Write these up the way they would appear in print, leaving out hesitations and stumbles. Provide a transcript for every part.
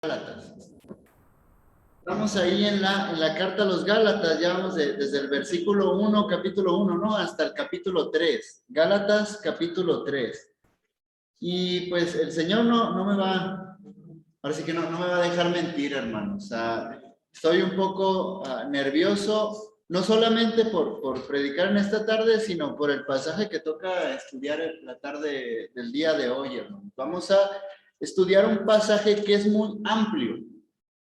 Gálatas. Estamos ahí en la carta a los Gálatas, ya vamos desde el versículo 1, capítulo 1, ¿no? Hasta el capítulo 3. Gálatas, capítulo 3. Y pues el Señor no me va, ahora sí que no me va a dejar mentir, hermanos. O sea, estoy un poco nervioso, no solamente por predicar en esta tarde, sino por el pasaje que toca estudiar en la tarde del día de hoy, hermanos. Vamos a estudiar un pasaje que es muy amplio,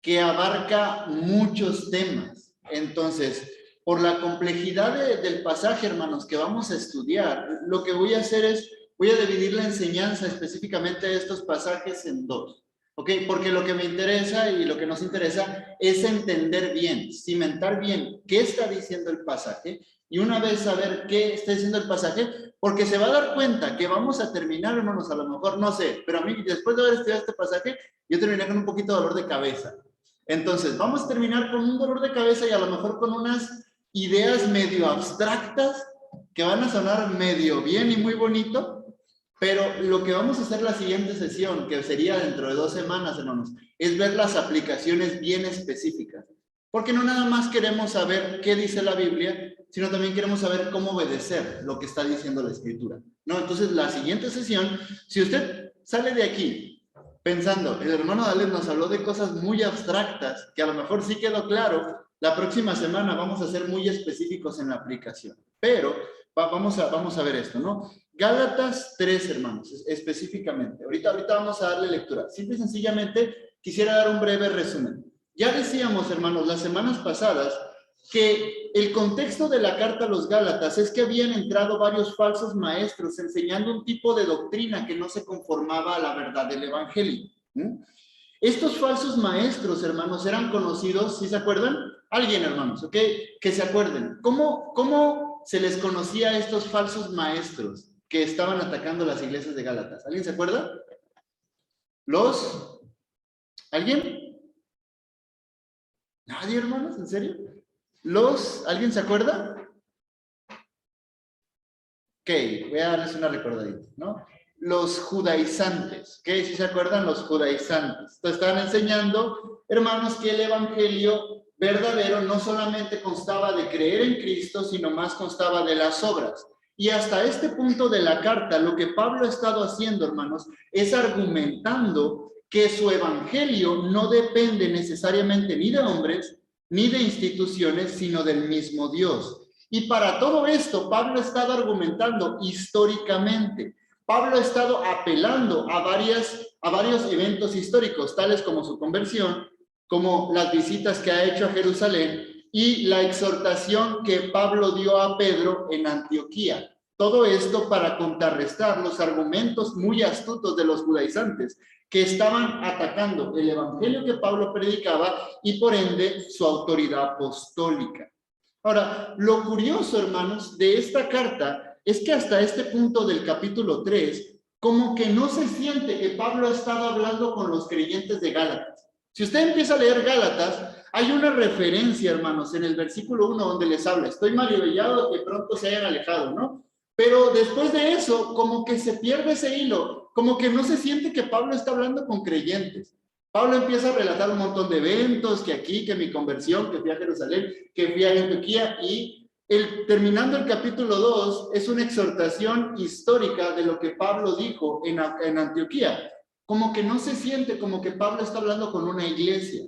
que abarca muchos temas. Entonces, por la complejidad del pasaje, hermanos, que vamos a estudiar, lo que voy a hacer es, voy a dividir la enseñanza específicamente de estos pasajes en dos. ¿Ok? Porque lo que me interesa y lo que nos interesa es entender bien, cimentar bien qué está diciendo el pasaje, y una vez saber qué está diciendo el pasaje, porque se va a dar cuenta que vamos a terminar, hermanos, a lo mejor, no sé, pero a mí, después de haber estudiado este pasaje, yo terminé con un poquito de dolor de cabeza. Entonces, vamos a terminar con un dolor de cabeza y a lo mejor con unas ideas medio abstractas que van a sonar medio bien y muy bonito, pero lo que vamos a hacer la siguiente sesión, que sería dentro de 2 semanas, hermanos, es ver las aplicaciones bien específicas. Porque no nada más queremos saber qué dice la Biblia, sino también queremos saber cómo obedecer lo que está diciendo la Escritura, ¿no? Entonces, la siguiente sesión, si usted sale de aquí pensando, el hermano Dale nos habló de cosas muy abstractas, que a lo mejor sí quedó claro, la próxima semana vamos a ser muy específicos en la aplicación. Pero vamos a ver esto, ¿no? Gálatas 3, hermanos, específicamente. Ahorita vamos a darle lectura. Simple y sencillamente quisiera dar un breve resumen. Ya decíamos, hermanos, las semanas pasadas, que el contexto de la carta a los Gálatas es que habían entrado varios falsos maestros enseñando un tipo de doctrina que no se conformaba a la verdad del evangelio. Estos falsos maestros, hermanos, eran conocidos, ¿sí se acuerdan? Alguien, hermanos, ¿ok? Que se acuerden. ¿Cómo se les conocía a estos falsos maestros que estaban atacando las iglesias de Gálatas? ¿Alguien se acuerda? ¿Alguien? ¿Nadie, hermanos? ¿En serio? ¿Alguien se acuerda? Ok, voy a darles una recordadita, ¿no? Los judaizantes, ¿ok? Si se acuerdan, los judaizantes. Entonces estaban enseñando, hermanos, que el evangelio verdadero no solamente constaba de creer en Cristo, sino más constaba de las obras. Y hasta este punto de la carta, lo que Pablo ha estado haciendo, hermanos, es argumentando que su evangelio no depende necesariamente ni de hombres, ni de instituciones, sino del mismo Dios. Y para todo esto, Pablo ha estado argumentando históricamente. Pablo ha estado apelando a varios eventos históricos, tales como su conversión, como las visitas que ha hecho a Jerusalén y la exhortación que Pablo dio a Pedro en Antioquía. Todo esto para contrarrestar los argumentos muy astutos de los judaizantes que estaban atacando el evangelio que Pablo predicaba y por ende su autoridad apostólica. Ahora, lo curioso, hermanos, de esta carta es que hasta este punto del capítulo 3, como que no se siente que Pablo ha estado hablando con los creyentes de Gálatas. Si usted empieza a leer Gálatas, hay una referencia, hermanos, en el versículo 1 donde les habla, estoy maravillado que pronto se hayan alejado, ¿no? Pero después de eso, como que se pierde ese hilo, como que no se siente que Pablo está hablando con creyentes. Pablo empieza a relatar un montón de eventos, que aquí, que mi conversión, que fui a Jerusalén, que fui a Antioquía, y terminando el capítulo 2 es una exhortación histórica de lo que Pablo dijo en Antioquía. Como que no se siente como que Pablo está hablando con una iglesia.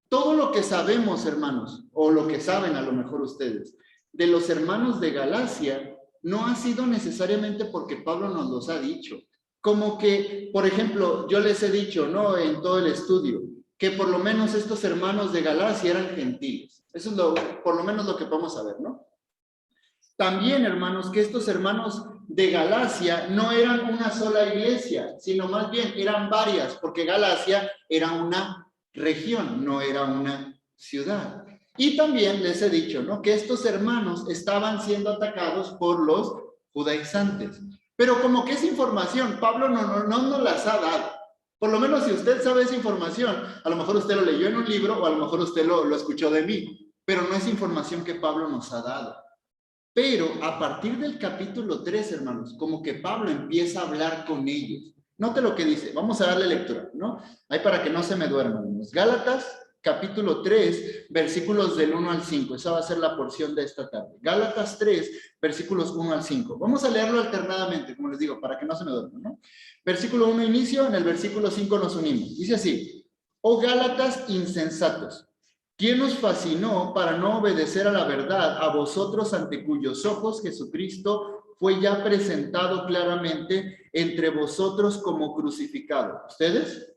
Todo lo que sabemos, hermanos, o lo que saben a lo mejor ustedes, de los hermanos de Galacia, no ha sido necesariamente porque Pablo nos los ha dicho. Como que, por ejemplo, yo les he dicho, ¿no? En todo el estudio, que por lo menos estos hermanos de Galacia eran gentiles. Eso es por lo menos lo que podemos saber, ¿no? También, hermanos, que estos hermanos de Galacia no eran una sola iglesia, sino más bien eran varias, porque Galacia era una región, no era una ciudad. Y también les he dicho, ¿no? Que estos hermanos estaban siendo atacados por los judaizantes. Pero como que esa información, Pablo no nos las ha dado. Por lo menos si usted sabe esa información, a lo mejor usted lo leyó en un libro o a lo mejor usted lo escuchó de mí, pero no es información que Pablo nos ha dado. Pero a partir del capítulo 3, hermanos, como que Pablo empieza a hablar con ellos. Note lo que dice. Vamos a darle lectura, ¿no? Ahí para que no se me duerman. Gálatas, capítulo 3, versículos del 1 al 5. Esa va a ser la porción de esta tarde. Gálatas 3, versículos 1 al 5. Vamos a leerlo alternadamente, como les digo, para que no se me duerman, ¿no? Versículo 1 inicio, en el versículo 5 nos unimos. Dice así: oh Gálatas insensatos, ¿quién os fascinó para no obedecer a la verdad, a vosotros ante cuyos ojos Jesucristo fue ya presentado claramente entre vosotros como crucificado? ¿Ustedes?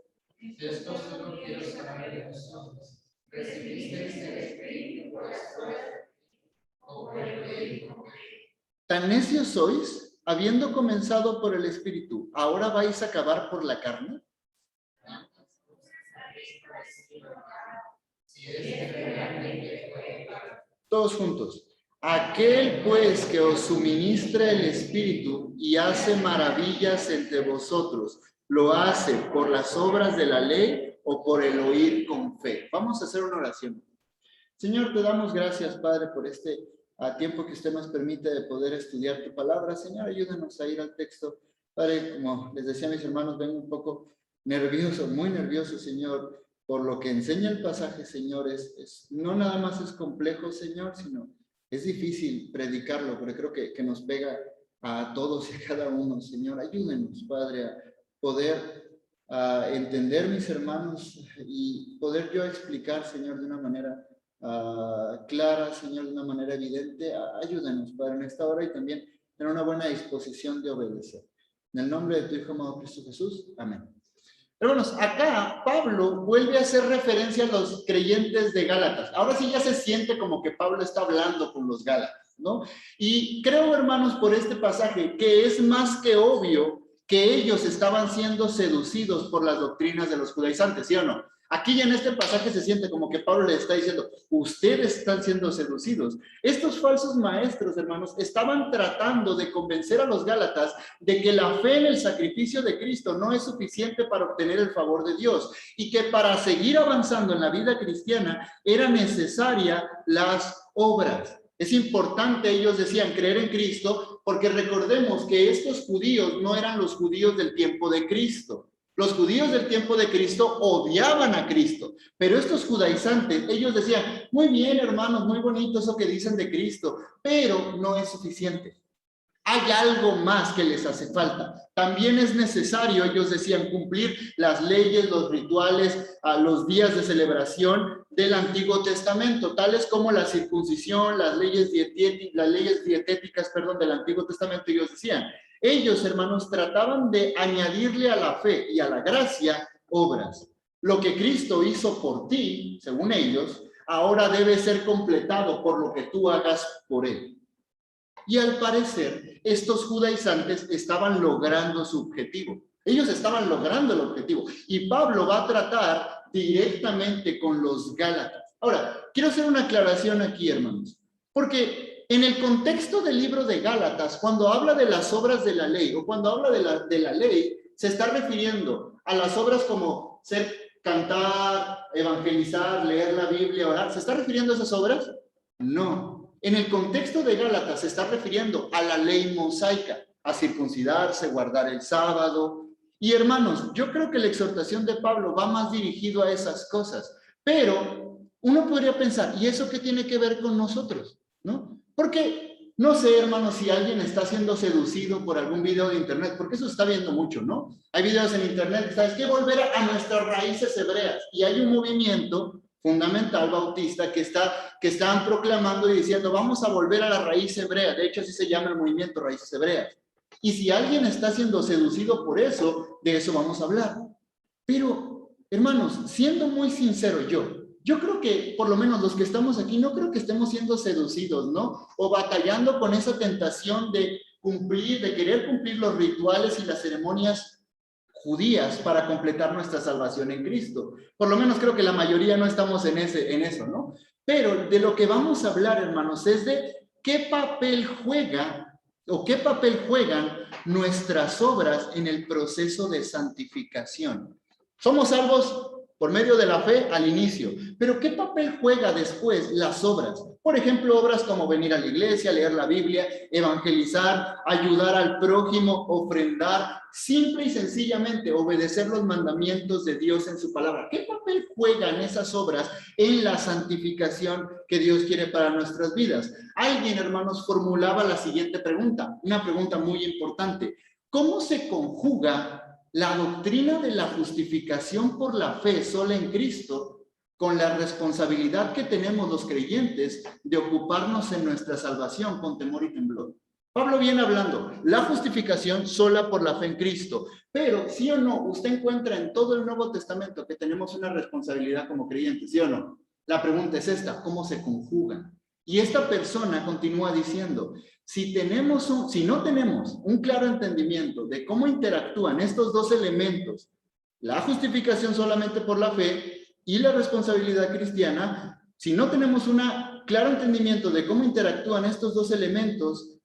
Esto solo quiero saber de vosotros. ¿Recibisteis el Espíritu por las obras o por el oído? ¿Tan necios sois, habiendo comenzado por el Espíritu, ahora vais a acabar por la carne? Todos juntos. Aquel pues que os suministra el Espíritu y hace maravillas entre vosotros, ¿lo hace por las obras de la ley o por el oír con fe? Vamos a hacer una oración. Señor, te damos gracias, Padre, por este tiempo que usted nos permite de poder estudiar tu palabra. Señor, ayúdanos a ir al texto. Padre, como les decía a mis hermanos, vengo un poco nervioso, muy nervioso, Señor, por lo que enseña el pasaje, Señor. No nada más es complejo, Señor, sino es difícil predicarlo, pero creo que nos pega a todos y a cada uno, Señor. Ayúdenos, Padre, a poder entender, mis hermanos, y poder yo explicar, Señor, de una manera clara, Señor, de una manera evidente. Ayúdanos, Padre, en esta hora, y también tener una buena disposición de obedecer. En el nombre de tu Hijo amado Cristo Jesús. Amén. Hermanos, acá Pablo vuelve a hacer referencia a los creyentes de Gálatas. Ahora sí ya se siente como que Pablo está hablando con los Gálatas, ¿no? Y creo, hermanos, por este pasaje, que es más que obvio que ellos estaban siendo seducidos por las doctrinas de los judaizantes, ¿sí o no? Aquí en este pasaje se siente como que Pablo le está diciendo, ustedes están siendo seducidos. Estos falsos maestros, hermanos, estaban tratando de convencer a los Gálatas de que la fe en el sacrificio de Cristo no es suficiente para obtener el favor de Dios, y que para seguir avanzando en la vida cristiana era necesaria las obras. Es importante, ellos decían, creer en Cristo, porque recordemos que estos judíos no eran los judíos del tiempo de Cristo. Los judíos del tiempo de Cristo odiaban a Cristo, pero estos judaizantes, ellos decían, muy bien, hermanos, muy bonito eso que dicen de Cristo, pero no es suficiente. Hay algo más que les hace falta. También es necesario, ellos decían, cumplir las leyes, los rituales, los días de celebración del Antiguo Testamento, tales como la circuncisión, las leyes dietéticas del Antiguo Testamento. Ellos decían, ellos, hermanos, trataban de añadirle a la fe y a la gracia obras. Lo que Cristo hizo por ti, según ellos, ahora debe ser completado por lo que tú hagas por él. Y al parecer, estos judaizantes estaban logrando su objetivo. Ellos estaban logrando el objetivo. Y Pablo va a tratar directamente con los Gálatas. Ahora, quiero hacer una aclaración aquí, hermanos. Porque en el contexto del libro de Gálatas, cuando habla de las obras de la ley, o cuando habla de la ley, se está refiriendo a las obras como cantar, evangelizar, leer la Biblia, orar. ¿Se está refiriendo a esas obras? No. En el contexto de Gálatas se está refiriendo a la ley mosaica, a circuncidarse, guardar el sábado. Y hermanos, yo creo que la exhortación de Pablo va más dirigido a esas cosas. Pero uno podría pensar, ¿y eso qué tiene que ver con nosotros? ¿No? Porque no sé, hermanos, si alguien está siendo seducido por algún video de internet, porque eso se está viendo mucho, ¿no? Hay videos en internet, ¿sabes qué? Volver a nuestras raíces hebreas. Y hay un movimiento fundamental bautista que están proclamando y diciendo, vamos a volver a la raíz hebrea. De hecho, así se llama el movimiento, Raíces Hebreas. Y si alguien está siendo seducido por eso, de eso vamos a hablar. Pero, hermanos, siendo muy sincero yo creo que, por lo menos los que estamos aquí, no creo que estemos siendo seducidos, ¿no? O batallando con esa tentación de querer cumplir los rituales y las ceremonias judías para completar nuestra salvación en Cristo. Por lo menos creo que la mayoría no estamos en eso, ¿no? Pero de lo que vamos a hablar, hermanos, es de qué papel juegan nuestras obras en el proceso de santificación. ¿Somos salvos? Por medio de la fe al inicio. Pero ¿qué papel juega después las obras? Por ejemplo, obras como venir a la iglesia, leer la Biblia, evangelizar, ayudar al prójimo, ofrendar, simple y sencillamente obedecer los mandamientos de Dios en su palabra. ¿Qué papel juegan esas obras en la santificación que Dios quiere para nuestras vidas? Alguien, hermanos, formulaba la siguiente pregunta, una pregunta muy importante. ¿Cómo se conjuga la doctrina de la justificación por la fe sola en Cristo con la responsabilidad que tenemos los creyentes de ocuparnos en nuestra salvación con temor y temblor? Pablo viene hablando, la justificación sola por la fe en Cristo, pero sí o no, usted encuentra en todo el Nuevo Testamento que tenemos una responsabilidad como creyentes, ¿sí o no? La pregunta es esta, ¿cómo se conjugan? Y esta persona continúa diciendo, si no tenemos un claro entendimiento de cómo interactúan estos dos elementos, la justificación solamente por la fe y la responsabilidad cristiana, si no tenemos un claro entendimiento de cómo interactúan estos dos elementos,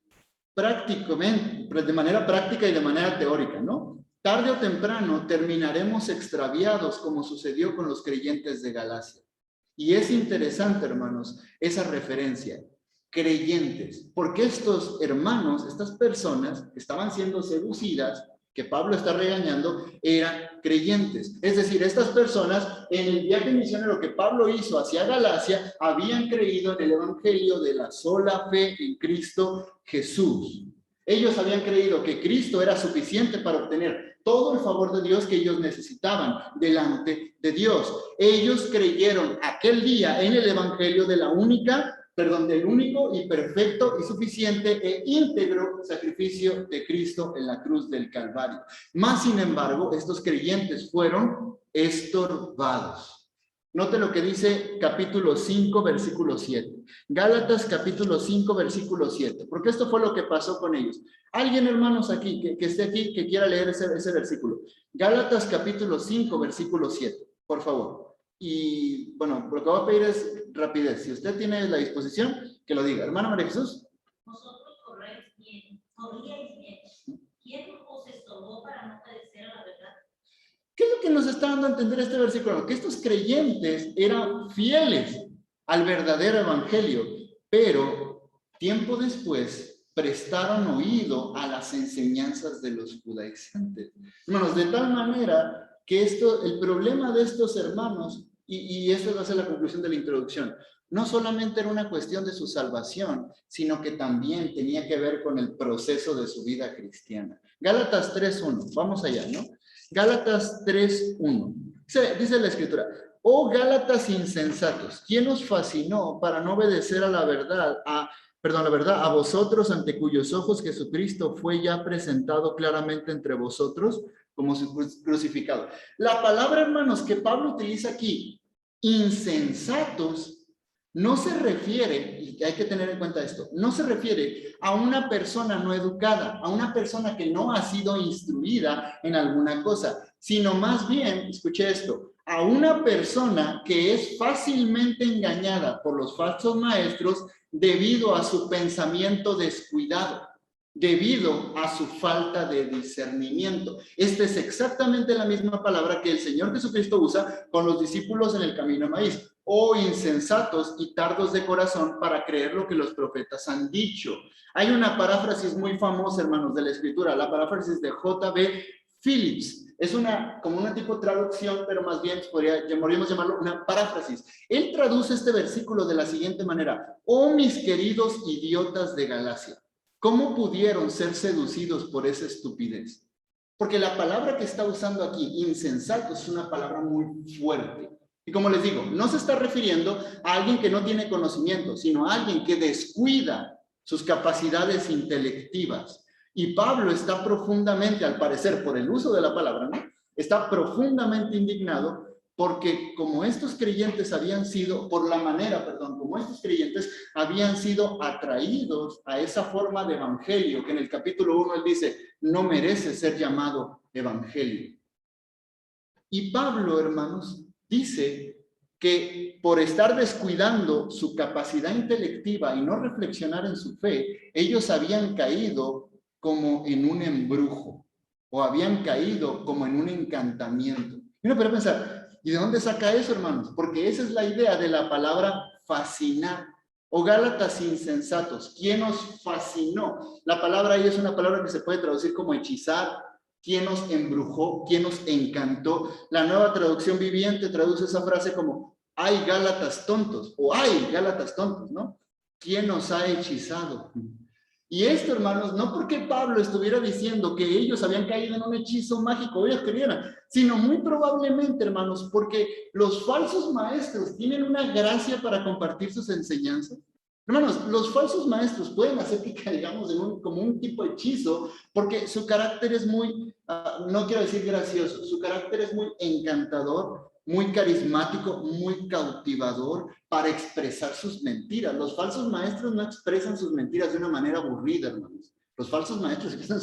prácticamente, de manera práctica y de manera teórica, ¿no? Tarde o temprano terminaremos extraviados como sucedió con los creyentes de Galacia. Y es interesante, hermanos, esa referencia, creyentes, porque estos hermanos, estas personas que estaban siendo seducidas, que Pablo está regañando, eran creyentes. Es decir, estas personas en el viaje misionero que Pablo hizo hacia Galacia, habían creído en el evangelio de la sola fe en Cristo Jesús. Ellos habían creído que Cristo era suficiente para obtener todo el favor de Dios que ellos necesitaban delante de Dios. Ellos creyeron aquel día en el evangelio del único y perfecto y suficiente e íntegro sacrificio de Cristo en la cruz del Calvario. Más sin embargo, estos creyentes fueron estorbados. Note lo que dice capítulo 5, versículo 7. Gálatas capítulo 5, versículo 7. Porque esto fue lo que pasó con ellos. Alguien, hermanos, aquí, que esté aquí, que quiera leer ese versículo. Gálatas capítulo 5, versículo 7. Por favor. Y, bueno, lo que voy a pedir es rapidez. Si usted tiene la disposición, que lo diga. Hermana María Jesús. Vosotros corríais bien. ¿Quién os estorbó para no obedecer a la verdad? ¿Qué es lo que nos está dando a entender este versículo? Que estos creyentes eran fieles al verdadero evangelio, pero tiempo después prestaron oído a las enseñanzas de los judaizantes. Hermanos, de tal manera que el problema de estos hermanos, y esto va a ser la conclusión de la introducción, no solamente era una cuestión de su salvación, sino que también tenía que ver con el proceso de su vida cristiana. Gálatas 3:1, vamos allá, ¿no? Gálatas 3:1. Dice la escritura, oh Gálatas insensatos, ¿quién os fascinó para no obedecer a la verdad, a vosotros ante cuyos ojos Jesucristo fue ya presentado claramente entre vosotros como crucificado? La palabra, hermanos, que Pablo utiliza aquí, insensatos, no se refiere, y hay que tener en cuenta esto, no se refiere a una persona no educada, a una persona que no ha sido instruida en alguna cosa, sino más bien, escuche esto, a una persona que es fácilmente engañada por los falsos maestros debido a su pensamiento descuidado, debido a su falta de discernimiento. Esta es exactamente la misma palabra que el Señor Jesucristo usa con los discípulos en el camino a Maíz. Oh insensatos y tardos de corazón para creer lo que los profetas han dicho. Hay una paráfrasis muy famosa, hermanos, de la Escritura, la paráfrasis de J.B. Phillips. Es como una tipo de traducción, pero más bien podríamos llamarlo una paráfrasis. Él traduce este versículo de la siguiente manera: oh mis queridos idiotas de Galacia, ¿cómo pudieron ser seducidos por esa estupidez? Porque la palabra que está usando aquí, insensato, es una palabra muy fuerte. Y como les digo, no se está refiriendo a alguien que no tiene conocimiento, sino a alguien que descuida sus capacidades intelectivas. Y Pablo está profundamente, al parecer, por el uso de la palabra, ¿no? Está profundamente indignado porque como estos creyentes como estos creyentes habían sido atraídos a esa forma de evangelio, que en el capítulo 1 él dice, no merece ser llamado evangelio. Y Pablo, hermanos, dice que por estar descuidando su capacidad intelectiva y no reflexionar en su fe, ellos habían caído como en un embrujo o habían caído como en un encantamiento. Y uno puede pensar, ¿Y de dónde saca eso, hermanos? Porque esa es la idea de la palabra fascinar. O Gálatas insensatos. ¿Quién os fascinó? La palabra ahí es una palabra que se puede traducir como hechizar. ¿Quién nos embrujó? ¿Quién nos encantó? La Nueva Traducción Viviente traduce esa frase como ¡ay, Gálatas tontos! O ¡ay, Gálatas tontos! ¿No? ¿Quién nos ha hechizado? Y esto, hermanos, no porque Pablo estuviera diciendo que ellos habían caído en un hechizo mágico, ellos querían, sino muy probablemente, hermanos, porque los falsos maestros tienen una gracia para compartir sus enseñanzas. Hermanos, los falsos maestros pueden hacer que caigamos en como un tipo de hechizo, porque su carácter es muy, no quiero decir gracioso, su carácter es muy encantador, muy carismático, muy cautivador para expresar sus mentiras. Los falsos maestros no expresan sus mentiras de una manera aburrida, hermanos. Los falsos maestros expresan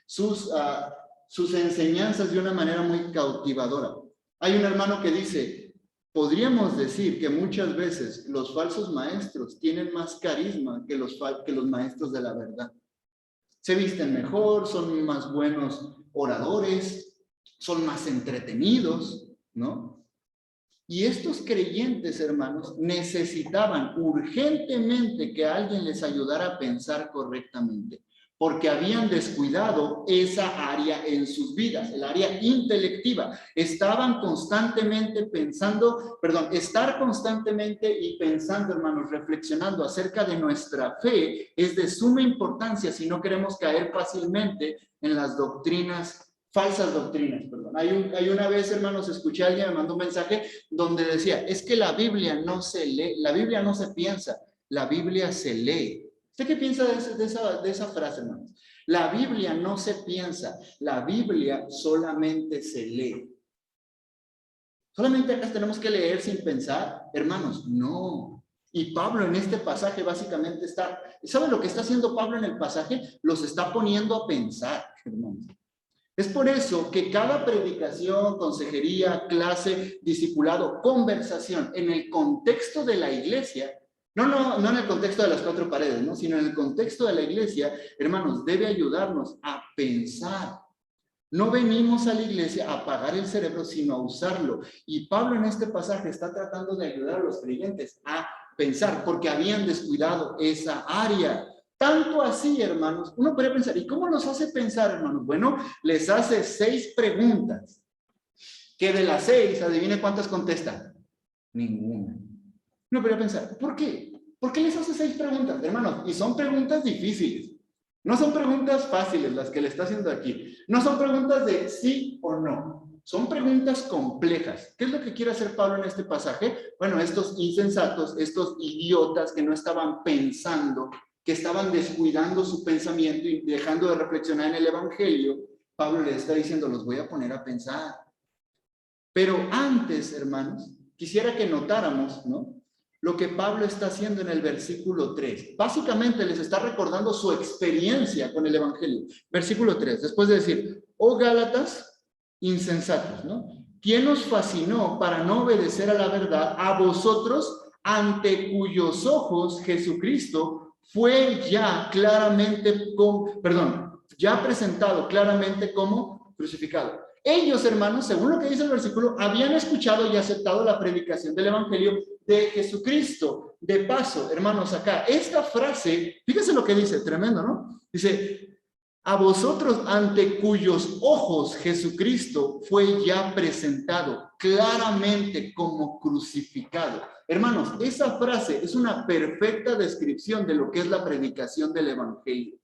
sus enseñanzas de una manera muy cautivadora. Hay un hermano que dice, podríamos decir que muchas veces los falsos maestros tienen más carisma que los maestros de la verdad. Se visten mejor, son más buenos oradores, son más entretenidos, ¿no? Y estos creyentes, hermanos, necesitaban urgentemente que alguien les ayudara a pensar correctamente, porque habían descuidado esa área en sus vidas, el área intelectiva. Estaban constantemente pensando, estar constantemente y pensando, hermanos, reflexionando acerca de nuestra fe es de suma importancia si no queremos caer fácilmente en las falsas doctrinas, perdón. Hay una vez, hermanos, escuché a alguien, me mandó un mensaje donde decía, es que la Biblia no se lee, la Biblia no se piensa, la Biblia se lee. ¿Usted qué piensa de esa frase, hermanos? La Biblia no se piensa, la Biblia solamente se lee. ¿Solamente acá tenemos que leer sin pensar? Hermanos, no. Y Pablo en este pasaje básicamente ¿sabe lo que está haciendo Pablo en el pasaje? Los está poniendo a pensar, hermanos. Es por eso que cada predicación, consejería, clase, discipulado, conversación, en el contexto de la iglesia, no en el contexto de las cuatro paredes, ¿no? Sino en el contexto de la iglesia, hermanos, debe ayudarnos a pensar. No venimos a la iglesia a apagar el cerebro, sino a usarlo. Y Pablo en este pasaje está tratando de ayudar a los creyentes a pensar, porque habían descuidado esa área. Tanto así, hermanos, uno podría pensar, ¿y cómo los hace pensar, hermanos? Bueno, les hace 6 preguntas, que de las 6, adivine cuántas contestan. Ninguna. Uno podría pensar, ¿por qué? ¿Por qué les hace 6 preguntas, hermanos? Y son preguntas difíciles. No son preguntas fáciles las que le está haciendo aquí. No son preguntas de sí o no. Son preguntas complejas. ¿Qué es lo que quiere hacer Pablo en este pasaje? Bueno, estos insensatos, estos idiotas que no estaban pensando, que estaban descuidando su pensamiento y dejando de reflexionar en el Evangelio, Pablo les está diciendo, los voy a poner a pensar. Pero antes, hermanos, quisiera que notáramos, ¿no?, lo que Pablo está haciendo en el versículo 3. Básicamente les está recordando su experiencia con el Evangelio. Versículo 3, después de decir, oh Gálatas, insensatos, ¿no? ¿Quién os fascinó para no obedecer a la verdad, a vosotros, ante cuyos ojos Jesucristo fue ya presentado claramente como crucificado? Ellos, hermanos, según lo que dice el versículo, habían escuchado y aceptado la predicación del Evangelio de Jesucristo. De paso, hermanos, acá, esta frase, fíjense lo que dice, tremendo, ¿no? Dice, a vosotros ante cuyos ojos Jesucristo fue ya presentado claramente como crucificado. Hermanos, esa frase es una perfecta descripción de lo que es la predicación del Evangelio.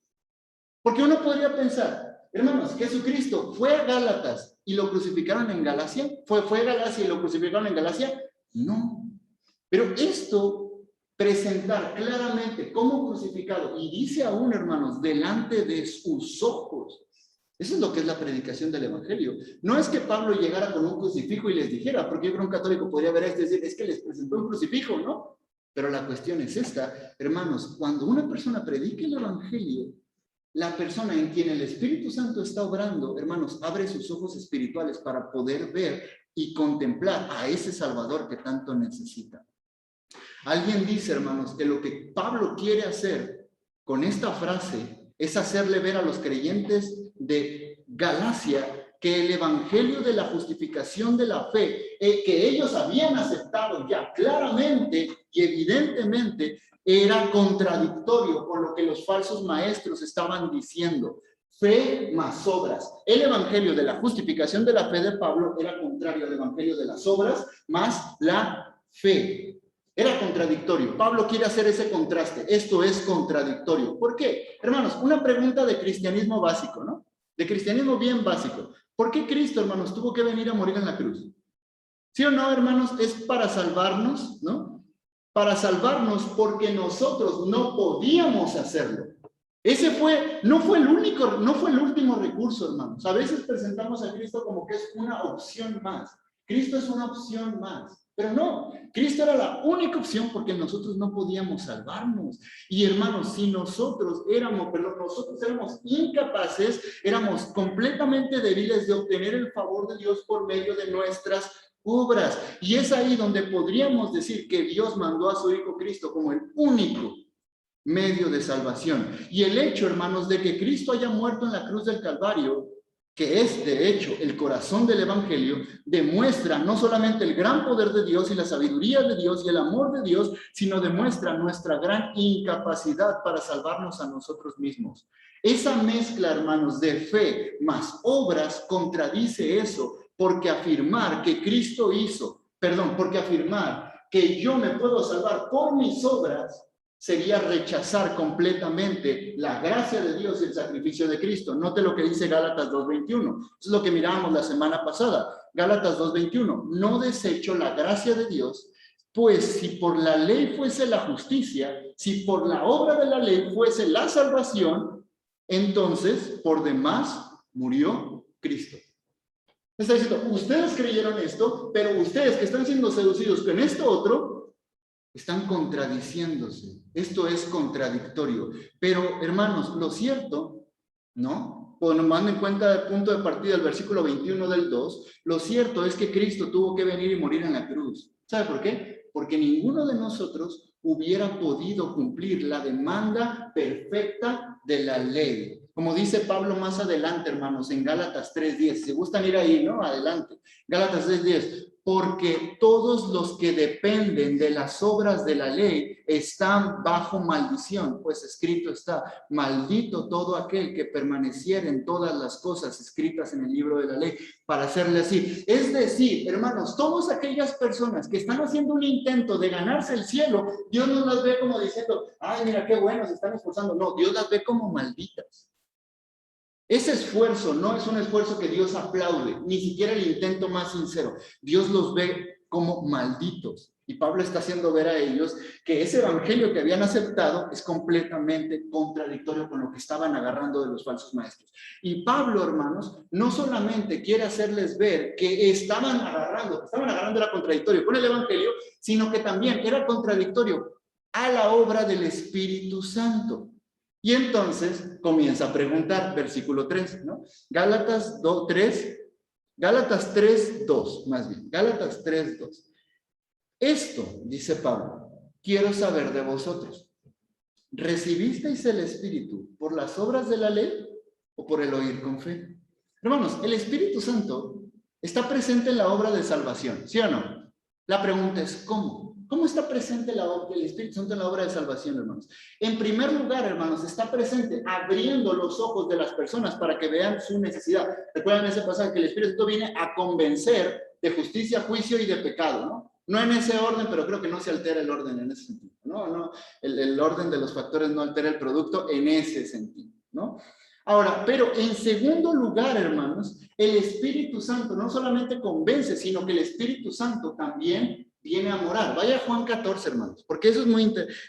Porque uno podría pensar, hermanos, Jesucristo fue a Gálatas y lo crucificaron en Galacia. ¿Fue a Galacia y lo crucificaron en Galacia? No. Pero esto, presentar claramente como crucificado, y dice aún, hermanos, delante de sus ojos, eso es lo que es la predicación del Evangelio. No es que Pablo llegara con un crucifijo y les dijera, porque yo creo que un católico podría ver esto y decir, es que les presentó un crucifijo, ¿no? Pero la cuestión es esta, hermanos, cuando una persona predica el Evangelio, la persona en quien el Espíritu Santo está obrando, hermanos, abre sus ojos espirituales para poder ver y contemplar a ese Salvador que tanto necesita. Alguien dice, hermanos, que lo que Pablo quiere hacer con esta frase es hacerle ver a los creyentes de Galacia que el evangelio de la justificación de la fe, que ellos habían aceptado ya claramente y evidentemente, era contradictorio con lo que los falsos maestros estaban diciendo. Fe más obras. El evangelio de la justificación de la fe de Pablo era contrario al evangelio de las obras más la fe. Era contradictorio. Pablo quiere hacer ese contraste. Esto es contradictorio. ¿Por qué? Hermanos, una pregunta de cristianismo básico, ¿no? De cristianismo bien básico. ¿Por qué Cristo, hermanos, tuvo que venir a morir en la cruz? ¿Sí o no, hermanos? Es para salvarnos, ¿no? Para salvarnos porque nosotros no podíamos hacerlo. Ese no fue el último recurso, hermanos. A veces presentamos a Cristo como que es una opción más. Cristo es una opción más. Pero no, Cristo era la única opción porque nosotros no podíamos salvarnos. Y hermanos, si nosotros éramos incapaces, éramos completamente débiles de obtener el favor de Dios por medio de nuestras obras. Y es ahí donde podríamos decir que Dios mandó a su Hijo Cristo como el único medio de salvación. Y el hecho, hermanos, de que Cristo haya muerto en la cruz del Calvario, que es de hecho el corazón del evangelio, demuestra no solamente el gran poder de Dios y la sabiduría de Dios y el amor de Dios, sino demuestra nuestra gran incapacidad para salvarnos a nosotros mismos. Esa mezcla, hermanos, de fe más obras contradice eso, porque afirmar que porque afirmar que yo me puedo salvar por mis obras sería rechazar completamente la gracia de Dios y el sacrificio de Cristo. Note lo que dice Gálatas 2:21. Eso es lo que mirábamos la semana pasada. Gálatas 2:21. No desecho la gracia de Dios, pues si por la ley fuese la justicia, si por la obra de la ley fuese la salvación, entonces por demás murió Cristo. Está diciendo, ustedes creyeron esto, pero ustedes que están siendo seducidos con esto otro, están contradiciéndose. Esto es contradictorio. Pero, hermanos, lo cierto, ¿no? Tomando en cuenta el punto de partida del versículo 21 del 2, lo cierto es que Cristo tuvo que venir y morir en la cruz. ¿Sabe por qué? Porque ninguno de nosotros hubiera podido cumplir la demanda perfecta de la ley. Como dice Pablo más adelante, hermanos, en Gálatas 3:10. Si gustan ir ahí, ¿no? Adelante. Gálatas 3:10. Porque todos los que dependen de las obras de la ley están bajo maldición, pues escrito está, maldito todo aquel que permaneciera en todas las cosas escritas en el libro de la ley, para hacerle así. Es decir, hermanos, todas aquellas personas que están haciendo un intento de ganarse el cielo, Dios no las ve como diciendo, ay, mira qué bueno, se están esforzando. No, Dios las ve como malditas. Ese esfuerzo no es un esfuerzo que Dios aplaude, ni siquiera el intento más sincero. Dios los ve como malditos. Y Pablo está haciendo ver a ellos que ese evangelio que habían aceptado es completamente contradictorio con lo que estaban agarrando de los falsos maestros. Y Pablo, hermanos, no solamente quiere hacerles ver que estaban agarrando era contradictorio con el evangelio, sino que también era contradictorio a la obra del Espíritu Santo. Y entonces comienza a preguntar, versículo 3, ¿no? Gálatas 3:2, más bien, Gálatas 3:2. Esto, dice Pablo, quiero saber de vosotros. ¿Recibisteis el Espíritu por las obras de la ley o por el oír con fe? Hermanos, el Espíritu Santo está presente en la obra de salvación, ¿sí o no? La pregunta es, ¿cómo? ¿Cómo está presente el Espíritu Santo en la obra de salvación, hermanos? En primer lugar, hermanos, está presente abriendo los ojos de las personas para que vean su necesidad. Recuerdan ese pasaje que el Espíritu Santo viene a convencer de justicia, juicio y de pecado, ¿no? No en ese orden, pero creo que no se altera el orden en ese sentido, ¿no? El orden de los factores no altera el producto en ese sentido, ¿no? Ahora, pero en segundo lugar, hermanos, el Espíritu Santo no solamente convence, sino que el Espíritu Santo también viene a morar. Vaya a Juan 14, hermanos, porque eso es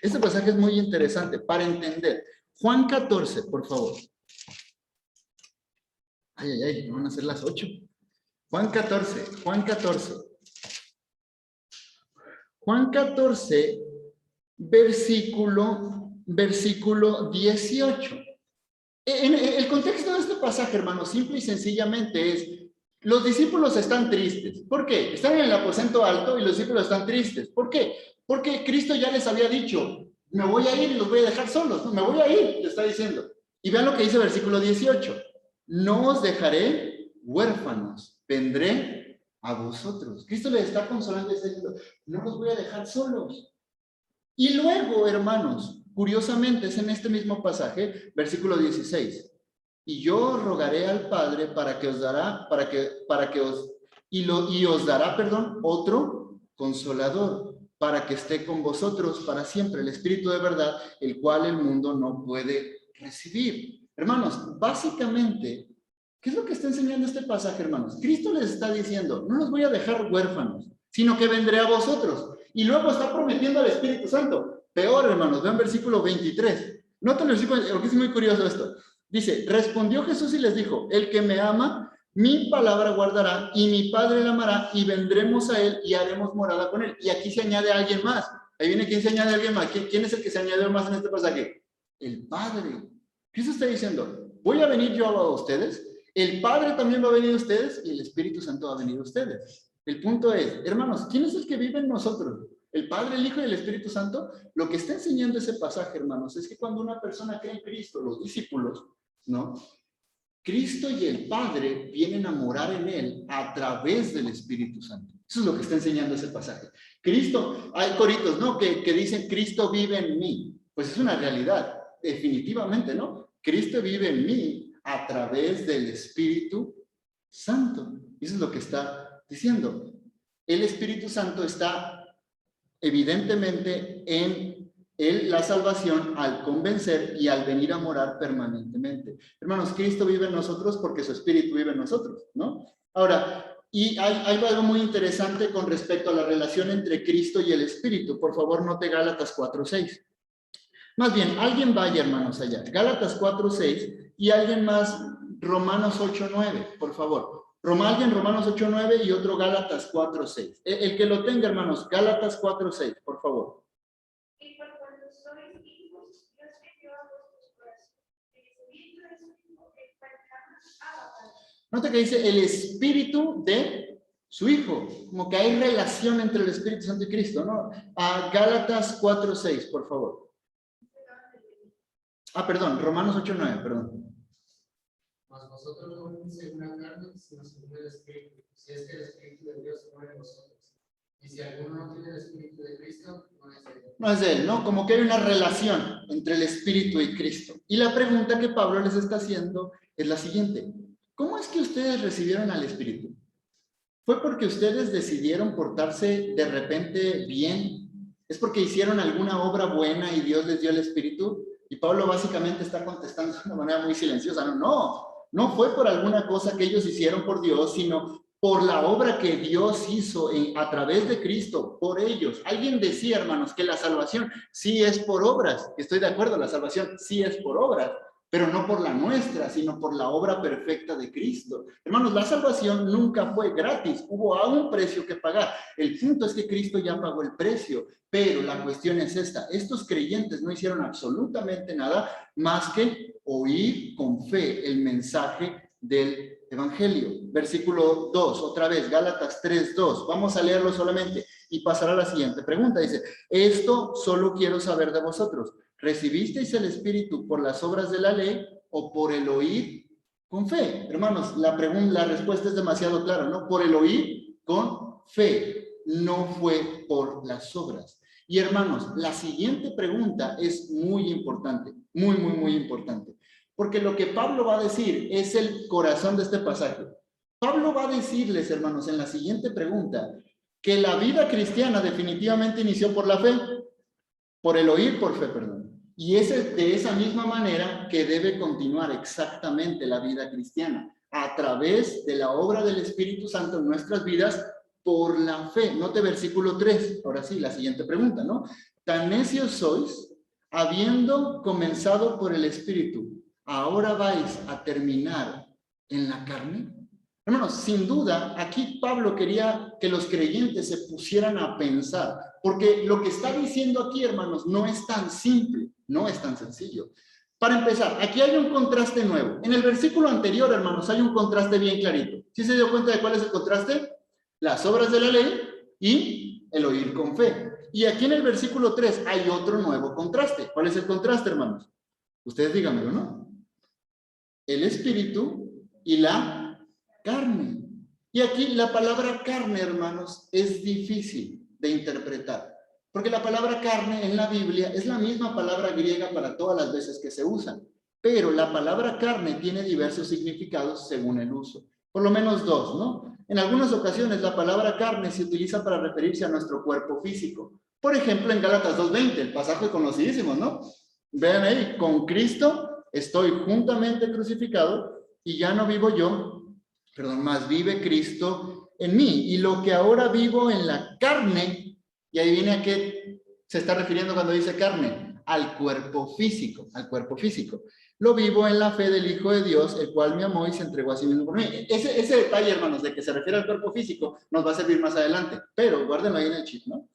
este pasaje es muy interesante para entender. Juan 14, por favor. Ay, van a ser las 8. Juan 14. Juan 14, versículo 18. El contexto de este pasaje, hermanos, simple y sencillamente es, los discípulos están tristes. ¿Por qué? Están en el aposento alto y los discípulos están tristes. ¿Por qué? Porque Cristo ya les había dicho, me voy a ir y los voy a dejar solos. No, me voy a ir, le está diciendo. Y vean lo que dice el versículo 18. No os dejaré huérfanos, vendré a vosotros. Cristo les está consolando y está diciendo, no los voy a dejar solos. Y luego, hermanos, curiosamente es en este mismo pasaje, versículo 16. Y yo rogaré al Padre para que os dará, os dará, otro consolador, para que esté con vosotros para siempre, el Espíritu de verdad, el cual el mundo no puede recibir. Hermanos, básicamente, ¿qué es lo que está enseñando este pasaje, hermanos? Cristo les está diciendo, no los voy a dejar huérfanos, sino que vendré a vosotros. Y luego está prometiendo al Espíritu Santo. Peor, hermanos, vean versículo 23. Noten el versículo, porque es muy curioso esto. Dice, respondió Jesús y les dijo, el que me ama, mi palabra guardará, y mi Padre le amará, y vendremos a él y haremos morada con él. Y aquí se añade a alguien más. Ahí viene, ¿quién se añade a alguien más? ¿Quién es el que se añade más en este pasaje? El Padre. Jesús está diciendo, voy a venir yo a ustedes, el Padre también va a venir a ustedes, y el Espíritu Santo va a venir a ustedes. El punto es, hermanos, ¿quién es el que vive en nosotros? ¿El Padre, el Hijo y el Espíritu Santo? Lo que está enseñando ese pasaje, hermanos, es que cuando una persona cree en Cristo, los discípulos, ¿no? Cristo y el Padre vienen a morar en él a través del Espíritu Santo. Eso es lo que está enseñando ese pasaje. Cristo, hay coritos, ¿no? Que dicen, Cristo vive en mí. Pues es una realidad, definitivamente, ¿no? Cristo vive en mí a través del Espíritu Santo. Eso es lo que está diciendo. El Espíritu Santo está evidentemente en la salvación al convencer y al venir a morar permanentemente. Hermanos, Cristo vive en nosotros porque su Espíritu vive en nosotros, ¿no? Ahora, y hay algo muy interesante con respecto a la relación entre Cristo y el Espíritu. Por favor, note Gálatas 4:6. Más bien, alguien vaya, hermanos, allá. Gálatas 4:6 y alguien más, Romanos 8:9, por favor. Alguien Romanos 8:9 y otro Gálatas 4:6. El que lo tenga, hermanos, Gálatas 4:6, por favor. Y por cuanto sois hijos, Dios envió a vuestros corazones el espíritu de su hijo que clamamos Abba Padre. Nota que dice el espíritu de su hijo, como que hay relación entre el Espíritu Santo y Cristo, ¿no? A Gálatas 4:6, por favor. Perdón, Romanos 8:9, perdón. Mas vosotros no venís según la carne, sino según el Espíritu, si es que el Espíritu de Dios mora en vosotros. Y si alguno no tiene el Espíritu de Cristo, no es de él. No es de él, ¿no? Como que hay una relación entre el Espíritu y Cristo. Y la pregunta que Pablo les está haciendo es la siguiente. ¿Cómo es que ustedes recibieron al Espíritu? ¿Fue porque ustedes decidieron portarse de repente bien? ¿Es porque hicieron alguna obra buena y Dios les dio el Espíritu? Y Pablo básicamente está contestando de una manera muy silenciosa. No fue por alguna cosa que ellos hicieron por Dios, sino por la obra que Dios hizo a través de Cristo, por ellos. Alguien decía, hermanos, que la salvación sí es por obras. Estoy de acuerdo, la salvación sí es por obras, pero no por la nuestra, sino por la obra perfecta de Cristo. Hermanos, la salvación nunca fue gratis, hubo un precio que pagar. El punto es que Cristo ya pagó el precio, pero la cuestión es esta. Estos creyentes no hicieron absolutamente nada más que oír con fe el mensaje del Evangelio. Versículo 2, otra vez, Gálatas 3:2. Vamos a leerlo solamente y pasar a la siguiente pregunta. Dice, esto solo quiero saber de vosotros. ¿Recibisteis el Espíritu por las obras de la ley o por el oír con fe? Hermanos, la respuesta es demasiado clara, ¿no? Por el oír con fe, no fue por las obras. Y hermanos, la siguiente pregunta es muy importante, muy, muy, muy importante. Porque lo que Pablo va a decir es el corazón de este pasaje. Pablo va a decirles, hermanos, en la siguiente pregunta, que la vida cristiana definitivamente inició por la fe, por el oír por fe, perdón. Y es de esa misma manera que debe continuar exactamente la vida cristiana, a través de la obra del Espíritu Santo en nuestras vidas, por la fe. Note versículo 3, ahora sí, la siguiente pregunta, ¿no? Tan necios sois, habiendo comenzado por el Espíritu, ¿ahora vais a terminar en la carne? Hermanos, sin duda, aquí Pablo quería que los creyentes se pusieran a pensar, porque lo que está diciendo aquí, hermanos, no es tan simple, no es tan sencillo. Para empezar, aquí hay un contraste nuevo. En el versículo anterior, hermanos, hay un contraste bien clarito. ¿Sí se dio cuenta de cuál es el contraste? Las obras de la ley y el oír con fe. Y aquí en el versículo 3 hay otro nuevo contraste. ¿Cuál es el contraste, hermanos? Ustedes díganmelo, ¿no? El Espíritu y la carne. Y aquí la palabra carne, hermanos, es difícil de interpretar. Porque la palabra carne en la Biblia es la misma palabra griega para todas las veces que se usa. Pero la palabra carne tiene diversos significados según el uso. Por lo menos dos, ¿no? En algunas ocasiones la palabra carne se utiliza para referirse a nuestro cuerpo físico. Por ejemplo, en Gálatas 2:20, el pasaje conocidísimo, ¿no? Vean ahí, con Cristo estoy juntamente crucificado y ya no vivo yo, más vive Cristo en mí. Y lo que ahora vivo en la carne, y ahí viene a qué se está refiriendo cuando dice carne, al cuerpo físico, al cuerpo físico. Lo vivo en la fe del Hijo de Dios, el cual me amó y se entregó a sí mismo por mí. Ese detalle, hermanos, de que se refiere al cuerpo físico, nos va a servir más adelante, pero guárdenlo ahí en el chip, ¿no?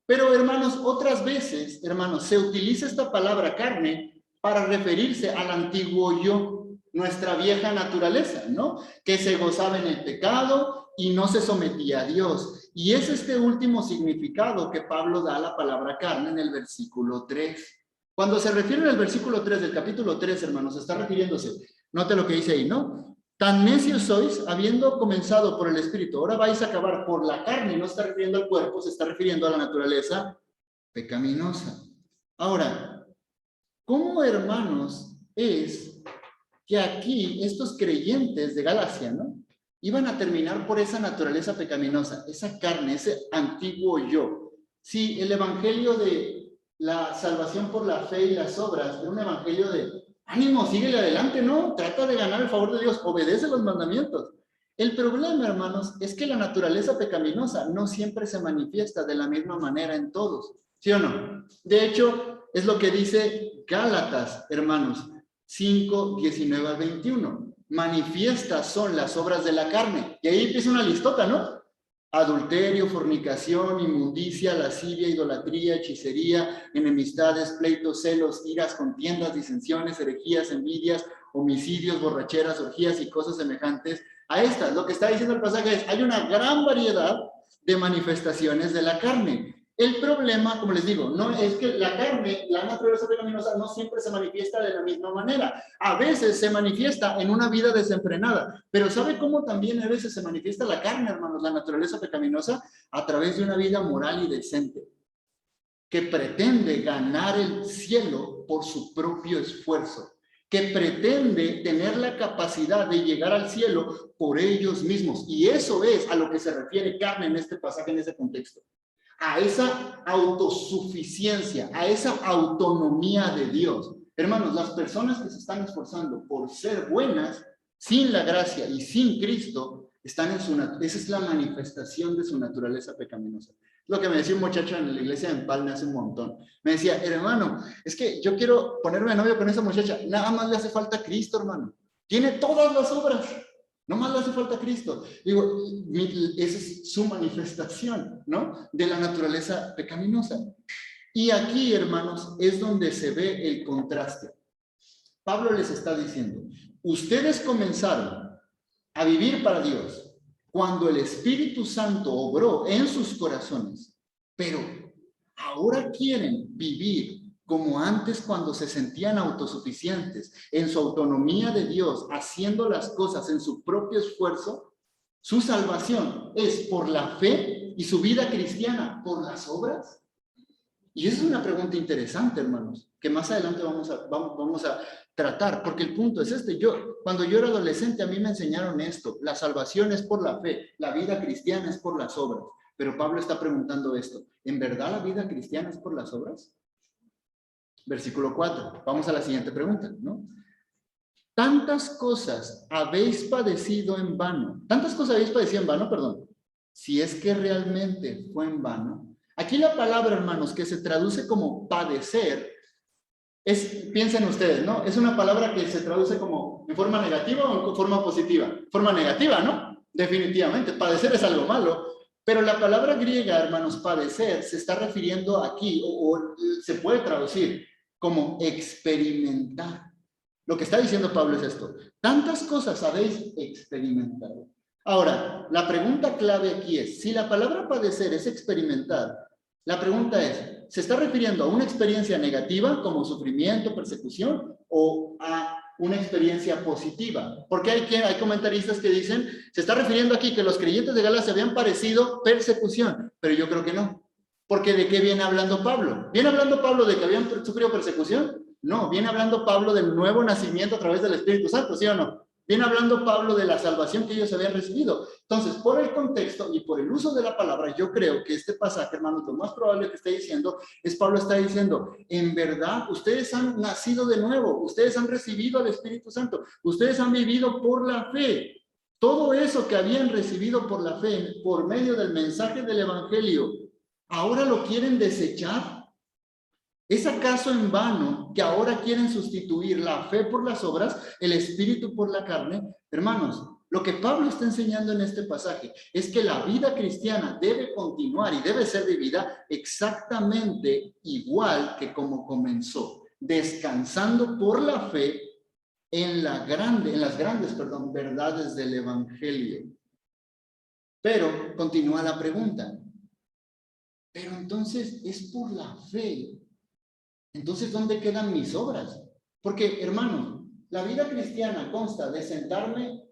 Pero, hermanos, otras veces, hermanos, se utiliza esta palabra carne para referirse al antiguo yo, nuestra vieja naturaleza, ¿no? Que se gozaba en el pecado y no se sometía a Dios. Y es este último significado que Pablo da a la palabra carne en el versículo 3. Cuando se refiere al versículo 3 del capítulo 3, hermanos, está refiriéndose, note lo que dice ahí, ¿no? Tan necios sois, habiendo comenzado por el Espíritu, ahora vais a acabar por la carne, no está refiriendo al cuerpo, se está refiriendo a la naturaleza pecaminosa. Ahora, ¿cómo, hermanos, es que aquí estos creyentes de Galacia, ¿no? Iban a terminar por esa naturaleza pecaminosa, esa carne, ese antiguo yo? Si el evangelio de la salvación por la fe y las obras era un evangelio de ánimo, síguele adelante, ¿no? Trata de ganar el favor de Dios, obedece los mandamientos. El problema, hermanos, es que la naturaleza pecaminosa no siempre se manifiesta de la misma manera en todos, ¿sí o no? De hecho, es lo que dice Gálatas, hermanos, 5, 19 al 21. Manifiestas son las obras de la carne. Y ahí empieza una listota, ¿no? Adulterio, fornicación, inmundicia, lascivia, idolatría, hechicería, enemistades, pleitos, celos, iras, contiendas, disensiones, herejías, envidias, homicidios, borracheras, orgías y cosas semejantes a estas. Lo que está diciendo el pasaje es, hay una gran variedad de manifestaciones de la carne. El problema, como les digo, no es que la carne, la naturaleza pecaminosa, no siempre se manifiesta de la misma manera. A veces se manifiesta en una vida desenfrenada. Pero ¿sabe cómo también a veces se manifiesta la carne, hermanos, la naturaleza pecaminosa? A través de una vida moral y decente, que pretende ganar el cielo por su propio esfuerzo, que pretende tener la capacidad de llegar al cielo por ellos mismos. Y eso es a lo que se refiere carne en este pasaje, en ese contexto. A esa autosuficiencia, a esa autonomía de Dios. Hermanos, las personas que se están esforzando por ser buenas, sin la gracia y sin Cristo, están en esa es la manifestación de su naturaleza pecaminosa. Lo que me decía un muchacho en la iglesia en Palme hace un montón. Me decía, hermano, es que yo quiero ponerme de novio con esa muchacha. Nada más le hace falta Cristo, hermano. Tiene todas las obras. No más le hace falta Cristo. Digo, esa es su manifestación, ¿no? De la naturaleza pecaminosa. Y aquí, hermanos, es donde se ve el contraste. Pablo les está diciendo, ustedes comenzaron a vivir para Dios cuando el Espíritu Santo obró en sus corazones, pero ahora quieren vivir como antes cuando se sentían autosuficientes, en su autonomía de Dios, haciendo las cosas en su propio esfuerzo. Su salvación es por la fe y su vida cristiana por las obras. Y esa es una pregunta interesante, hermanos, que más adelante vamos a tratar, porque el punto es este. Cuando yo era adolescente, a mí me enseñaron esto: la salvación es por la fe, la vida cristiana es por las obras. Pero Pablo está preguntando esto: ¿en verdad la vida cristiana es por las obras? Versículo 4. Vamos a la siguiente pregunta, ¿no? Tantas cosas habéis padecido en vano. Tantas cosas habéis padecido en vano, perdón. Si es que realmente fue en vano. Aquí la palabra, hermanos, que se traduce como padecer, piensen ustedes, ¿no? Es una palabra que se traduce como en forma negativa o en forma positiva. Forma negativa, ¿no? Definitivamente. Padecer es algo malo. Pero la palabra griega, hermanos, padecer, se está refiriendo aquí, o se puede traducir como experimentar. Lo que está diciendo Pablo es esto: tantas cosas habéis experimentado. Ahora, la pregunta clave aquí es, si la palabra padecer es experimentar, la pregunta es, ¿se está refiriendo a una experiencia negativa como sufrimiento, persecución, o a una experiencia positiva. Porque hay comentaristas que dicen, se está refiriendo aquí que los creyentes de Galacia habían padecido persecución, pero yo creo que no. Porque ¿de qué viene hablando Pablo? ¿Viene hablando Pablo de que habían sufrido persecución? No, viene hablando Pablo del nuevo nacimiento a través del Espíritu Santo, ¿sí o no? Viene hablando Pablo de la salvación que ellos habían recibido. Entonces, por el contexto y por el uso de la palabra, yo creo que este pasaje, hermanos, lo más probable que esté diciendo es Pablo está diciendo, en verdad, ustedes han nacido de nuevo, ustedes han recibido al Espíritu Santo, ustedes han vivido por la fe. Todo eso que habían recibido por la fe, por medio del mensaje del Evangelio, ¿ahora lo quieren desechar? ¿Es acaso en vano que ahora quieren sustituir la fe por las obras, el espíritu por la carne? Hermanos, lo que Pablo está enseñando en este pasaje es que la vida cristiana debe continuar y debe ser vivida exactamente igual que como comenzó, descansando por la fe en las grandes verdades del Evangelio. Pero continúa la pregunta. Pero entonces es por la fe. Entonces, ¿dónde quedan mis obras? Porque, hermanos, la vida cristiana consta de sentarme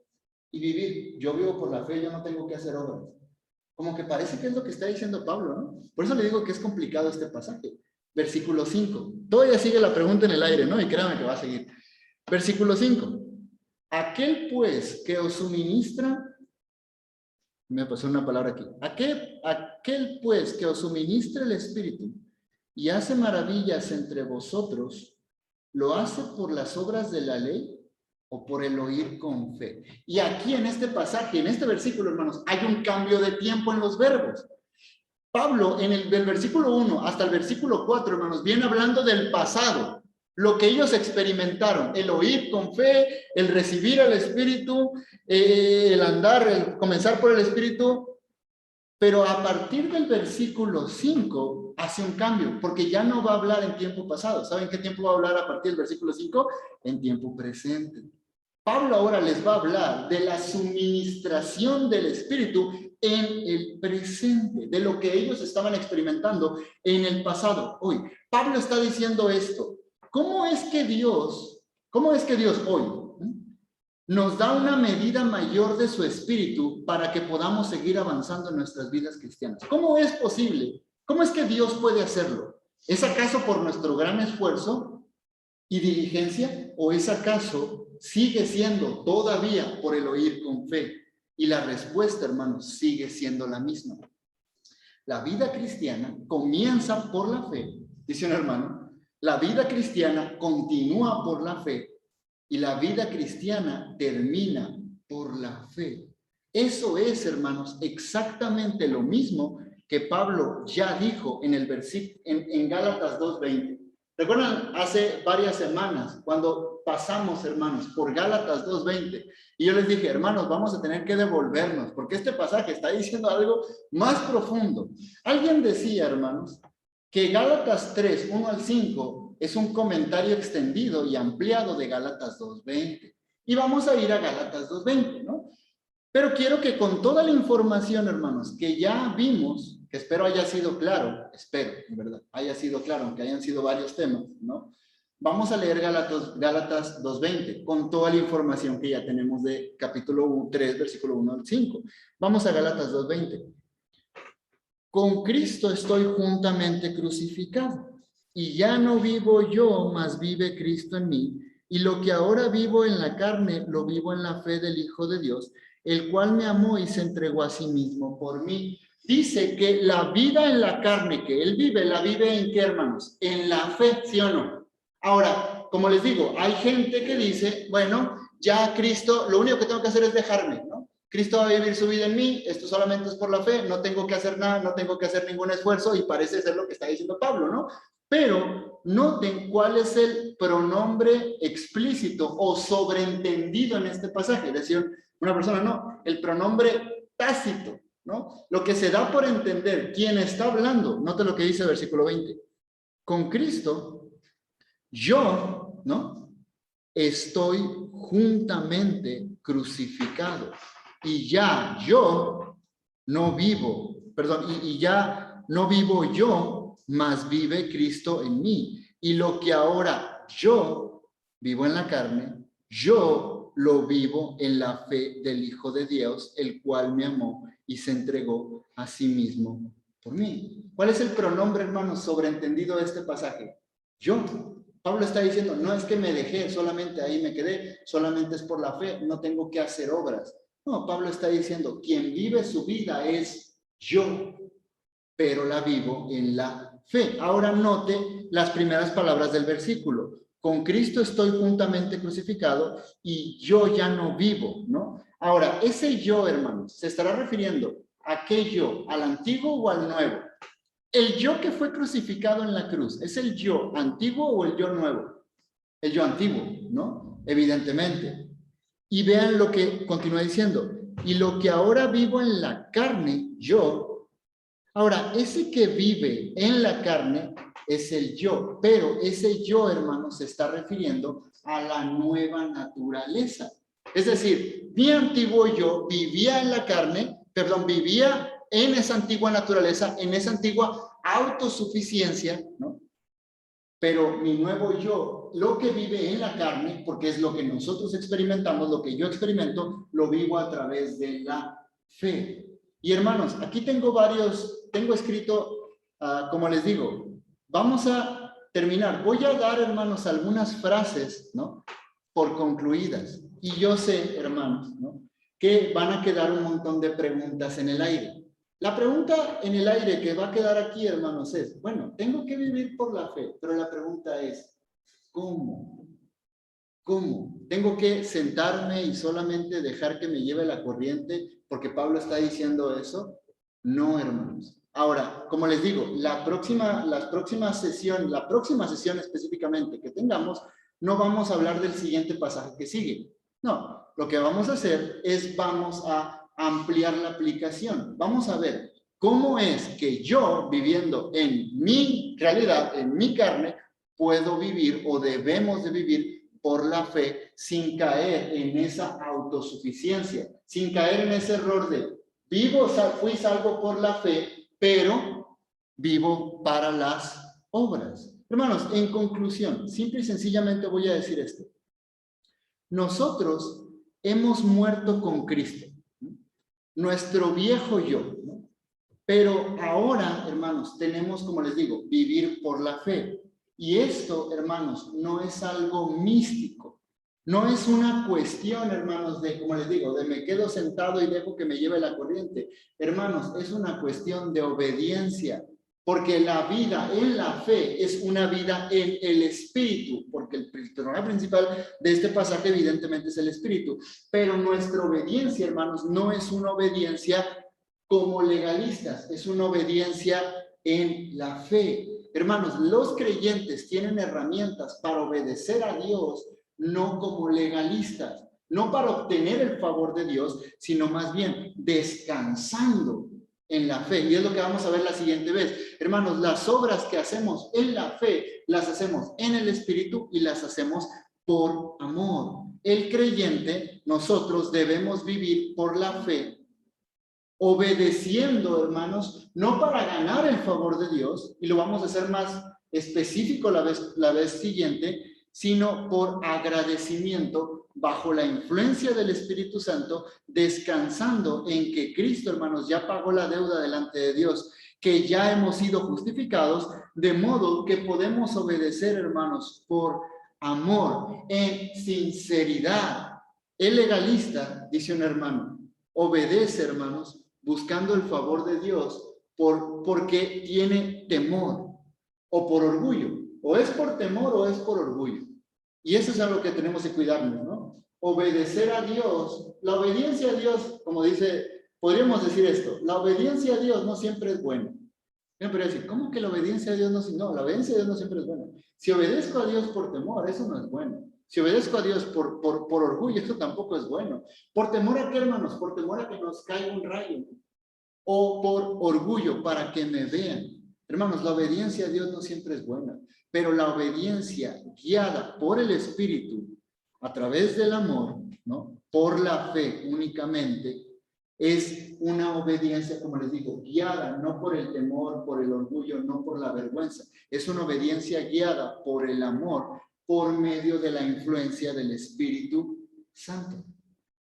y vivir. Yo vivo por la fe, yo no tengo que hacer obras. Como que parece que es lo que está diciendo Pablo, ¿no? Por eso le digo que es complicado este pasaje. Versículo 5. Todavía sigue la pregunta en el aire, ¿no? Y créanme que va a seguir. Versículo 5. Aquel pues que os suministra, me pasó una palabra aquí. Aquel pues que os suministra el Espíritu y hace maravillas entre vosotros, ¿lo hace por las obras de la ley o por el oír con fe? Y aquí en este pasaje, en este versículo, hermanos, hay un cambio de tiempo en los verbos. Pablo, del versículo 1 hasta el versículo 4, hermanos, viene hablando del pasado, lo que ellos experimentaron, el oír con fe, el recibir al Espíritu, el andar, el comenzar por el Espíritu. Pero a partir del versículo 5 hace un cambio, porque ya no va a hablar en tiempo pasado. ¿Saben qué tiempo va a hablar a partir del versículo 5? En tiempo presente. Pablo ahora les va a hablar de la suministración del Espíritu en el presente, de lo que ellos estaban experimentando en el pasado. Hoy, Pablo está diciendo esto. ¿Cómo es que Dios hoy nos da una medida mayor de su espíritu para que podamos seguir avanzando en nuestras vidas cristianas? ¿Cómo es posible? ¿Cómo es que Dios puede hacerlo? ¿Es acaso por nuestro gran esfuerzo y diligencia? ¿O es acaso sigue siendo todavía por el oír con fe? Y la respuesta, hermanos, sigue siendo la misma. La vida cristiana comienza por la fe, dice un hermano. La vida cristiana continúa por la fe. Y la vida cristiana termina por la fe. Eso es, hermanos, exactamente lo mismo que Pablo ya dijo en el versículo en Gálatas 2:20. ¿Recuerdan hace varias semanas cuando pasamos, hermanos, por Gálatas 2:20? Y yo les dije, hermanos, vamos a tener que devolvernos porque este pasaje está diciendo algo más profundo. Alguien decía, hermanos, que Gálatas 3:1 al 5 es un comentario extendido y ampliado de Gálatas 2:20. Y vamos a ir a Gálatas 2:20, ¿no? Pero quiero que con toda la información, hermanos, que ya vimos, que espero haya sido claro, en verdad, haya sido claro, aunque hayan sido varios temas, ¿no? Vamos a leer Gálatas 2:20, con toda la información que ya tenemos de capítulo 3, versículo 1 al 5. Vamos a Gálatas 2:20. Con Cristo estoy juntamente crucificado. Y ya no vivo yo, mas vive Cristo en mí. Y lo que ahora vivo en la carne, lo vivo en la fe del Hijo de Dios, el cual me amó y se entregó a sí mismo por mí. Dice que la vida en la carne que él vive, ¿la vive en qué, hermanos? En la fe, ¿sí o no? Ahora, como les digo, hay gente que dice, bueno, ya Cristo, lo único que tengo que hacer es dejarme, ¿no? Cristo va a vivir su vida en mí, esto solamente es por la fe, no tengo que hacer nada, no tengo que hacer ningún esfuerzo, y parece ser lo que está diciendo Pablo, ¿no? Pero noten cuál es el pronombre explícito o sobreentendido en este pasaje. Decía una persona, no, el pronombre tácito, ¿no? Lo que se da por entender quién está hablando. Note lo que dice el versículo 20. Con Cristo, yo, ¿no? Estoy juntamente crucificado. Y ya yo no vivo, y ya no vivo yo, mas vive Cristo en mí. Y lo que ahora yo vivo en la carne, yo lo vivo en la fe del Hijo de Dios, el cual me amó y se entregó a sí mismo por mí. ¿Cuál es el pronombre, hermanos, sobreentendido de este pasaje? Yo. Pablo está diciendo, no es que me dejé, solamente ahí me quedé, solamente es por la fe, no tengo que hacer obras. No, Pablo está diciendo, quien vive su vida es yo, pero la vivo en la fe. Ahora note las primeras palabras del versículo. Con Cristo estoy juntamente crucificado y yo ya no vivo, ¿no? Ahora, ese yo, hermanos, ¿se estará refiriendo a qué yo? ¿Al antiguo o al nuevo? El yo que fue crucificado en la cruz, ¿es el yo antiguo o el yo nuevo? El yo antiguo, ¿no? Evidentemente. Y vean lo que continúa diciendo. Y lo que ahora vivo en la carne, yo. Ahora, ese que vive en la carne es el yo, pero ese yo, hermanos, se está refiriendo a la nueva naturaleza. Es decir, mi antiguo yo vivía en la carne, vivía en esa antigua naturaleza, en esa antigua autosuficiencia, ¿no? Pero mi nuevo yo, lo que vive en la carne, porque es lo que nosotros experimentamos, lo que yo experimento, lo vivo a través de la fe. Y hermanos, aquí tengo escrito, como les digo, vamos a terminar. Voy a dar, hermanos, algunas frases, ¿no? Por concluidas. Y yo sé, hermanos, ¿no? Que van a quedar un montón de preguntas en el aire. La pregunta en el aire que va a quedar aquí, hermanos, es, bueno, tengo que vivir por la fe, pero la pregunta es, ¿cómo? ¿Cómo? ¿Tengo que sentarme y solamente dejar que me lleve la corriente porque Pablo está diciendo eso? No, hermanos. Ahora, como les digo, la próxima sesión específicamente que tengamos, no vamos a hablar del siguiente pasaje que sigue. No, lo que vamos a hacer es vamos a ampliar la aplicación. Vamos a ver cómo es que yo, viviendo en mi realidad, en mi carne, puedo vivir o debemos de vivir por la fe sin caer en esa autosuficiencia, sin caer en ese error de fui salvo por la fe, pero vivo para las obras. Hermanos, en conclusión, simple y sencillamente voy a decir esto. Nosotros hemos muerto con Cristo, ¿no? Nuestro viejo yo, ¿no? Pero ahora, hermanos, tenemos, como les digo, vivir por la fe. Y esto, hermanos, no es algo místico. No es una cuestión, hermanos, de, como les digo, de me quedo sentado y dejo que me lleve la corriente. Hermanos, es una cuestión de obediencia. Porque la vida en la fe es una vida en el Espíritu, porque el tema principal de este pasaje evidentemente es el Espíritu. Pero nuestra obediencia, hermanos, no es una obediencia como legalistas, es una obediencia en la fe. Hermanos, los creyentes tienen herramientas para obedecer a Dios, no como legalistas, no para obtener el favor de Dios, sino más bien descansando en la fe. Y es lo que vamos a ver la siguiente vez. Hermanos, las obras que hacemos en la fe, las hacemos en el Espíritu y las hacemos por amor. El creyente, nosotros debemos vivir por la fe, obedeciendo, hermanos, no para ganar el favor de Dios, y lo vamos a hacer más específico la vez siguiente, sino por agradecimiento bajo la influencia del Espíritu Santo, descansando en que Cristo, hermanos, ya pagó la deuda delante de Dios, que ya hemos sido justificados, de modo que podemos obedecer, hermanos, por amor, en sinceridad. El legalista, dice un hermano, obedece, hermanos, buscando el favor de Dios porque tiene temor o por orgullo. O es por temor o es por orgullo. Y eso es algo que tenemos que cuidarnos, ¿no? Obedecer a Dios. La obediencia a Dios, como dice, podríamos decir esto, la obediencia a Dios no siempre es buena. Yo podría decir, ¿cómo que la obediencia a Dios no? No, la obediencia a Dios no siempre es buena. Si obedezco a Dios por temor, eso no es bueno. Si obedezco a Dios por orgullo, eso tampoco es bueno. ¿Por temor a qué, hermanos? Por temor a que nos caiga un rayo. O por orgullo, para que me vean. Hermanos, la obediencia a Dios no siempre es buena. Pero la obediencia guiada por el Espíritu, a través del amor, ¿no? Por la fe únicamente, es una obediencia, como les digo, guiada no por el temor, por el orgullo, no por la vergüenza. Es una obediencia guiada por el amor, por medio de la influencia del Espíritu Santo,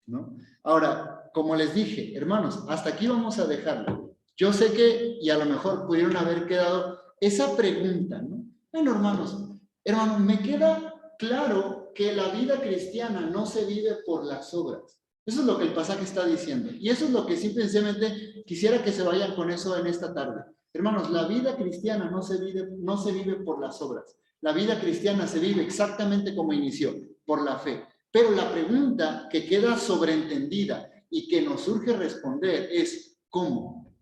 ¿no? Ahora, como les dije, hermanos, hasta aquí vamos a dejarlo. Yo sé que, y a lo mejor pudieron haber quedado esa pregunta, ¿no? Bueno, hermanos, me queda claro que la vida cristiana no se vive por las obras. Eso es lo que el pasaje está diciendo. Y eso es lo que simplemente quisiera que se vayan con eso en esta tarde. Hermanos, la vida cristiana no se vive por las obras. La vida cristiana se vive exactamente como inició, por la fe. Pero la pregunta que queda sobreentendida y que nos urge responder es ¿cómo?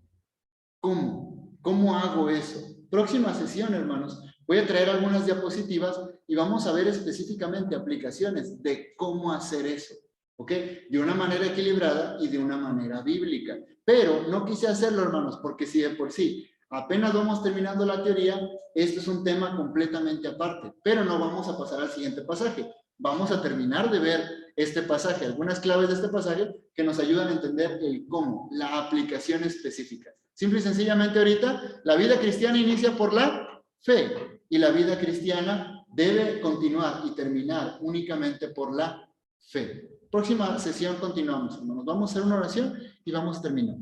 ¿Cómo hago eso? Próxima sesión, hermanos, voy a traer algunas diapositivas y vamos a ver específicamente aplicaciones de cómo hacer eso, ¿ok? De una manera equilibrada y de una manera bíblica. Pero no quise hacerlo, hermanos, porque si de por sí apenas vamos terminando la teoría, esto es un tema completamente aparte, pero no vamos a pasar al siguiente pasaje. Vamos a terminar de ver este pasaje, algunas claves de este pasaje que nos ayudan a entender el cómo, la aplicación específica. Simple y sencillamente ahorita, la vida cristiana inicia por la fe y la vida cristiana debe continuar y terminar únicamente por la fe. Próxima sesión continuamos, hermanos. Vamos a hacer una oración y vamos a terminar.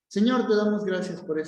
Señor, te damos gracias por esto.